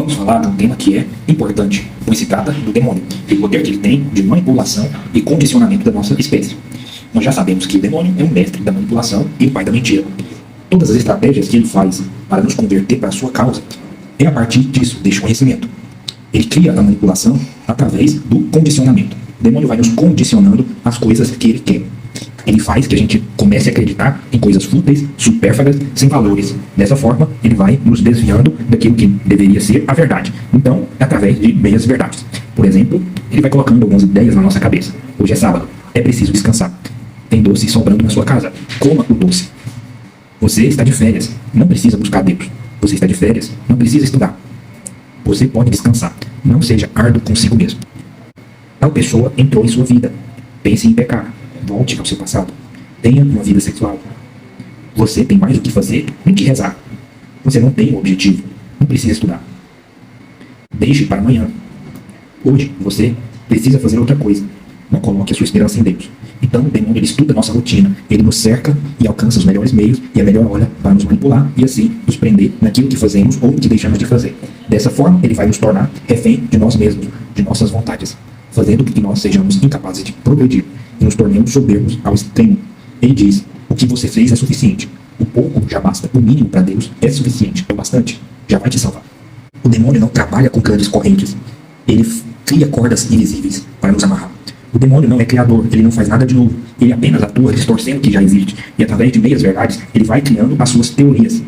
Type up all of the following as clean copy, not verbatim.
vamos falar de um tema que é importante, pois se trata do demônio, e o poder que ele tem de manipulação e condicionamento da nossa espécie. Nós já sabemos que o demônio é o mestre da manipulação e o pai da mentira. Todas as estratégias que ele faz para nos converter para a sua causa é a partir disso, deste conhecimento. Ele cria a manipulação através do condicionamento. O demônio vai nos condicionando às coisas que ele quer. Ele faz que a gente comece a acreditar em coisas fúteis, supérfluas, sem valores. Dessa forma, ele vai nos desviando daquilo que deveria ser a verdade. Então, é através de meias verdades. Por exemplo, ele vai colocando algumas ideias na nossa cabeça. Hoje é sábado, é preciso descansar. Tem doce sobrando na sua casa, coma o doce. Você está de férias, não precisa buscar Deus. Você está de férias, não precisa estudar. Você pode descansar, não seja árduo consigo mesmo. Tal pessoa entrou em sua vida. Pense em pecar. Volte ao seu passado. Tenha uma vida sexual. Você tem mais o que fazer do que rezar. Você não tem um objetivo. Não precisa estudar. Deixe para amanhã. Hoje você precisa fazer outra coisa. Não coloque a sua esperança em Deus. Então o demônio ele estuda a nossa rotina. Ele nos cerca e alcança os melhores meios e a melhor hora para nos manipular e assim nos prender naquilo que fazemos ou que deixamos de fazer. Dessa forma ele vai nos tornar refém de nós mesmos, de nossas vontades, fazendo com que nós sejamos incapazes de progredir e nos tornemos soberbos ao extremo. Ele diz, o que você fez é suficiente. O pouco já basta. O mínimo para Deus é suficiente. É o bastante. Já vai te salvar. O demônio não trabalha com grandes correntes. Ele cria cordas invisíveis para nos amarrar. O demônio não é criador. Ele não faz nada de novo. Ele apenas atua distorcendo o que já existe. E através de meias verdades, ele vai criando as suas teorias.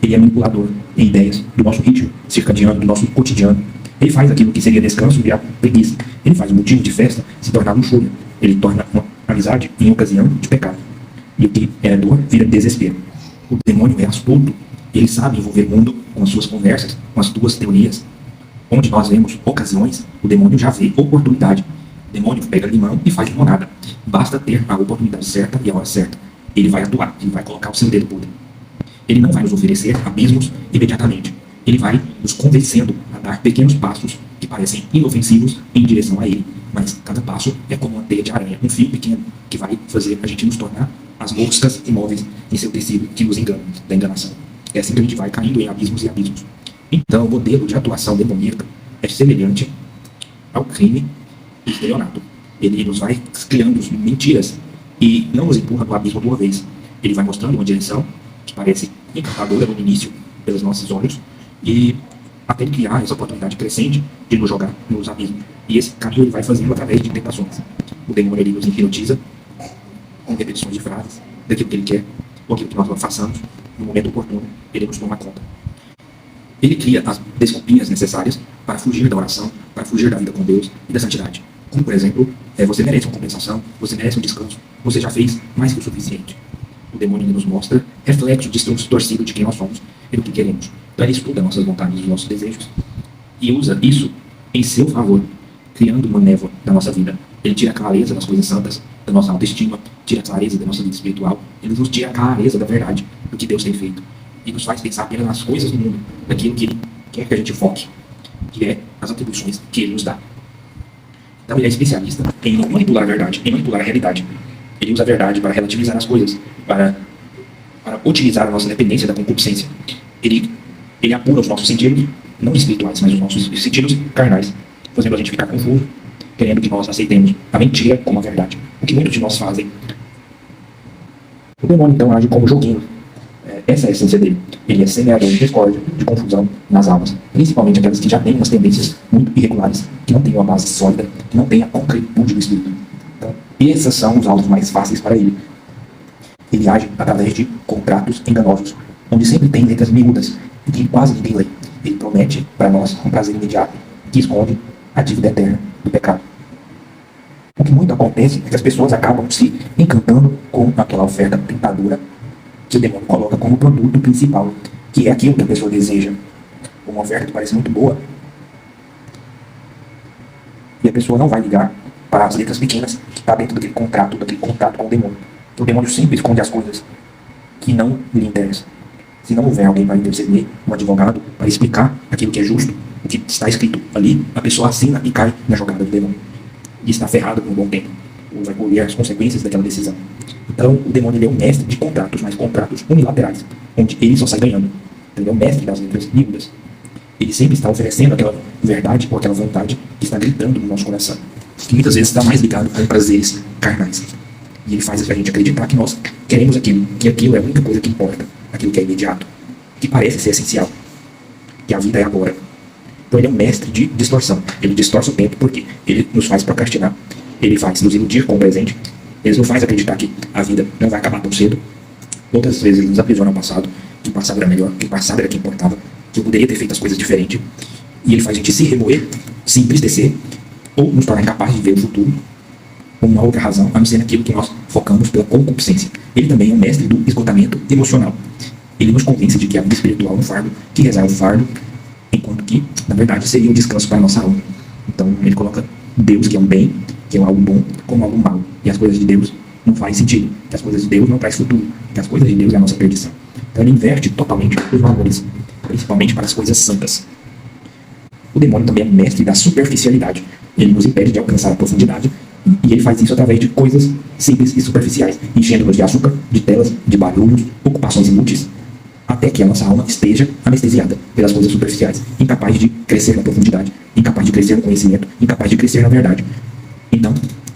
Ele é manipulador em ideias do nosso ritmo circadiano, do nosso cotidiano. Ele faz aquilo que seria descanso virar preguiça. Ele faz o motivo de festa se tornar luxúria. Ele torna uma amizade em ocasião de pecado. E o que é dor vira desespero. O demônio é astuto. Ele sabe envolver o mundo com as suas conversas, com as suas teorias. Onde nós vemos ocasiões, o demônio já vê oportunidade. O demônio pega limão e faz limonada. Basta ter a oportunidade certa e a hora certa. Ele vai atuar, ele vai colocar o seu dedo podre. Ele não vai nos oferecer abismos imediatamente. Ele vai nos convencendo a dar pequenos passos que parecem inofensivos em direção a ele. Mas cada passo é como uma teia de aranha, um fio pequeno, que vai fazer a gente nos tornar as moscas imóveis em seu tecido que nos engana, da enganação. É assim que a gente vai caindo em abismos e abismos. Então, o modelo de atuação demoníaca é semelhante ao crime e estelionato. Ele nos vai criando mentiras e não nos empurra no abismo de uma vez. Ele vai mostrando uma direção que parece encantadora no início, pelos nossos olhos, e até ele criar essa oportunidade crescente de nos jogar nos abismos. E esse caminho ele vai fazendo através de tentações. O demônio ele nos hipnotiza com repetições de frases daquilo que ele quer, ou aquilo que nós façamos, no momento oportuno, ele nos toma conta. Ele cria as desculpinhas necessárias para fugir da oração, para fugir da vida com Deus e da santidade. Como, por exemplo, você merece uma compensação, você merece um descanso, você já fez mais que o suficiente. O demônio nos mostra reflexo distorcido de quem nós somos e do que queremos. Então ele estuda nossas vontades e nossos desejos e usa isso em seu favor, criando uma névoa da nossa vida. Ele tira a clareza das coisas santas, da nossa autoestima, tira a clareza da nossa vida espiritual, ele nos tira a clareza da verdade, do que Deus tem feito, e nos faz pensar apenas nas coisas do mundo, naquilo que ele quer que a gente foque, que é as atribuições que ele nos dá. Então ele é especialista em manipular a verdade, em manipular a realidade. Ele usa a verdade para relativizar as coisas, para otimizar a nossa dependência da concupiscência. Ele apura os nossos sentidos, não espirituais, mas os nossos sentidos carnais, fazendo a gente ficar confuso, querendo que nós aceitemos a mentira como a verdade. O que muitos de nós fazem. O demônio, então, age como joguinho. Essa é a essência dele. Ele é semeador de discórdia, de confusão nas almas, principalmente aquelas que já têm umas tendências muito irregulares, que não têm uma base sólida, que não têm a concretude do espírito. Então, esses são os alvos mais fáceis para ele. Ele age através de contratos enganosos, onde sempre tem letras miúdas, e que quase ninguém lê. Ele promete para nós um prazer imediato, que esconde a dívida eterna do pecado. O que muito acontece é que as pessoas acabam se encantando com aquela oferta tentadora que o demônio coloca como produto principal, que é aquilo que a pessoa deseja. Uma oferta que parece muito boa, e a pessoa não vai ligar para as letras pequenas que está dentro daquele contrato com o demônio. O demônio sempre esconde as coisas que não lhe interessam. Se não houver alguém para interceder, um advogado, para explicar aquilo que é justo, o que está escrito ali, a pessoa assina e cai na jogada do demônio. E está ferrado por um bom tempo. Ou vai colher as consequências daquela decisão. Então, o demônio ele é um mestre de contratos, mas contratos unilaterais, onde ele só sai ganhando. Ele é o mestre das letras miúdas. Ele sempre está oferecendo aquela verdade ou aquela vontade que está gritando no nosso coração, que muitas vezes está mais ligado com prazeres carnais. E ele faz a gente acreditar que nós queremos aquilo, que aquilo é a única coisa que importa, aquilo que é imediato, que parece ser essencial, que a vida é agora. Então ele é um mestre de distorção. Ele distorce o tempo porque ele nos faz procrastinar, ele faz nos iludir com o presente, ele nos faz acreditar que a vida não vai acabar tão cedo. Outras vezes ele nos aprisiona ao passado, que o passado era melhor, que o passado era que importava, que eu poderia ter feito as coisas diferentes. E ele faz a gente se remoer, se entristecer, ou nos tornar incapazes de ver o futuro por uma outra razão, a não ser naquilo que nós focamos pela concupiscência. Ele também é um mestre do esgotamento emocional. Ele nos convence de que a vida espiritual é um fardo, que rezar é um fardo, enquanto que, na verdade, seria um descanso para a nossa alma. Então, ele coloca Deus, que é um bem, que é algo bom, como algo mau. E as coisas de Deus não fazem sentido, que as coisas de Deus não trazem futuro, que as coisas de Deus é a nossa perdição. Então, ele inverte totalmente os valores, principalmente para as coisas santas. O demônio também é um mestre da superficialidade. Ele nos impede de alcançar a profundidade, e ele faz isso através de coisas simples e superficiais, enchendo-nos de açúcar, de telas, de barulhos, ocupações inúteis, até que a nossa alma esteja anestesiada pelas coisas superficiais, incapaz de crescer na profundidade, incapaz de crescer no conhecimento, incapaz de crescer na verdade. Então,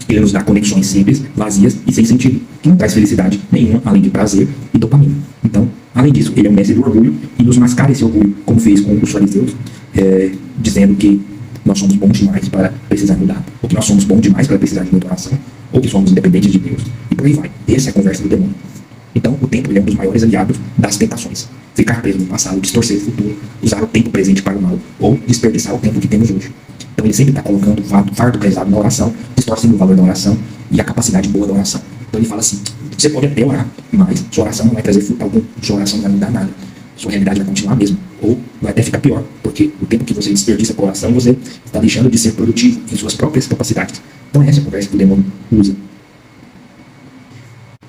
ele nos dá conexões simples, vazias e sem sentido, que não traz felicidade nenhuma, além de prazer e dopamina. Então, além disso, ele é um mestre do orgulho e nos mascara esse orgulho, como fez com os fariseus, dizendo que nós somos bons demais para precisar mudar, ou que nós somos bons demais para precisar de muita oração, ou que somos independentes de Deus, e por aí vai. Essa é a conversa do demônio. Então, o tempo ele é um dos maiores aliados das tentações. Ficar preso no passado, distorcer o futuro, usar o tempo presente para o mal, ou desperdiçar o tempo que temos hoje. Então, ele sempre está colocando o fardo pesado na oração, distorcendo o valor da oração e a capacidade boa da oração. Então, ele fala assim, você pode até orar, mas sua oração não vai trazer fruto algum, sua oração não vai mudar nada. Sua realidade vai continuar mesmo, ou vai até ficar pior, porque o tempo que você desperdiça com a oração, você está deixando de ser produtivo em suas próprias capacidades. Então, essa é a conversa que o demônio usa.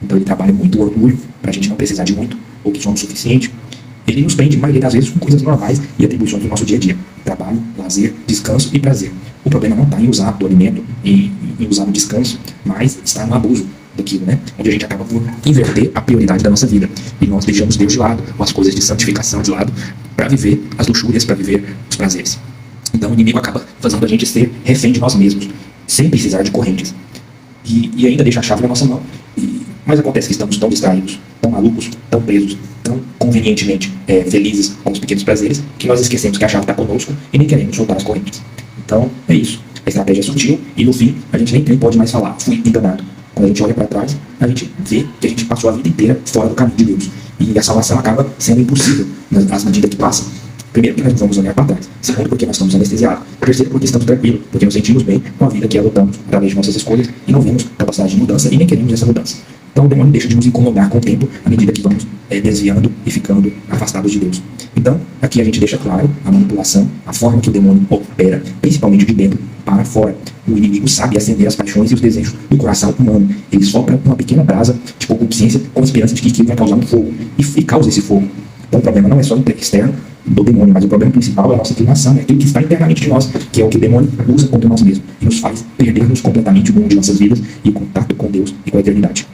Então ele trabalha muito o orgulho, para a gente não precisar de muito, ou que somos suficiente. Ele nos prende, a maioria das vezes, com coisas normais e atribuições do nosso dia a dia. Trabalho, lazer, descanso e prazer. O problema não está em usar do alimento, em usar o descanso, mas está no abuso daquilo, né? Onde a gente acaba por inverter a prioridade da nossa vida. E nós deixamos Deus de lado, ou as coisas de santificação de lado, para viver as luxúrias, para viver os prazeres. Então o inimigo acaba fazendo a gente ser refém de nós mesmos, sem precisar de correntes. E ainda deixa a chave na nossa mão. Mas acontece que estamos tão distraídos, tão malucos, tão presos, tão convenientemente felizes com os pequenos prazeres, que nós esquecemos que a chave está conosco e nem queremos soltar as correntes. Então, é isso. A estratégia é sutil e, no fim, a gente nem pode mais falar, fui enganado. Quando a gente olha para trás, a gente vê que a gente passou a vida inteira fora do caminho de Deus. E a salvação acaba sendo impossível nas medidas que passam. Primeiro, porque nós vamos olhar para trás. Segundo, porque nós estamos anestesiados. Terceiro, porque estamos tranquilos, porque nos sentimos bem com a vida que adotamos através de nossas escolhas e não vemos capacidade de mudança e nem queremos essa mudança. Então o demônio deixa de nos incomodar com o tempo à medida que vamos desviando e ficando afastados de Deus. Então, aqui a gente deixa claro a manipulação, a forma que o demônio opera, principalmente de dentro para fora. O inimigo sabe acender as paixões e os desejos do coração humano. Ele sopra uma pequena brasa de concupiscência com a esperança de que aquilo vai causar um fogo e causa esse fogo. Então o problema não é só o externo do demônio, mas o problema principal é a nossa inclinação, é aquilo que está internamente de nós, que é o que o demônio usa contra nós mesmos e nos faz perdermos completamente o rumo de nossas vidas e o contato com Deus e com a eternidade.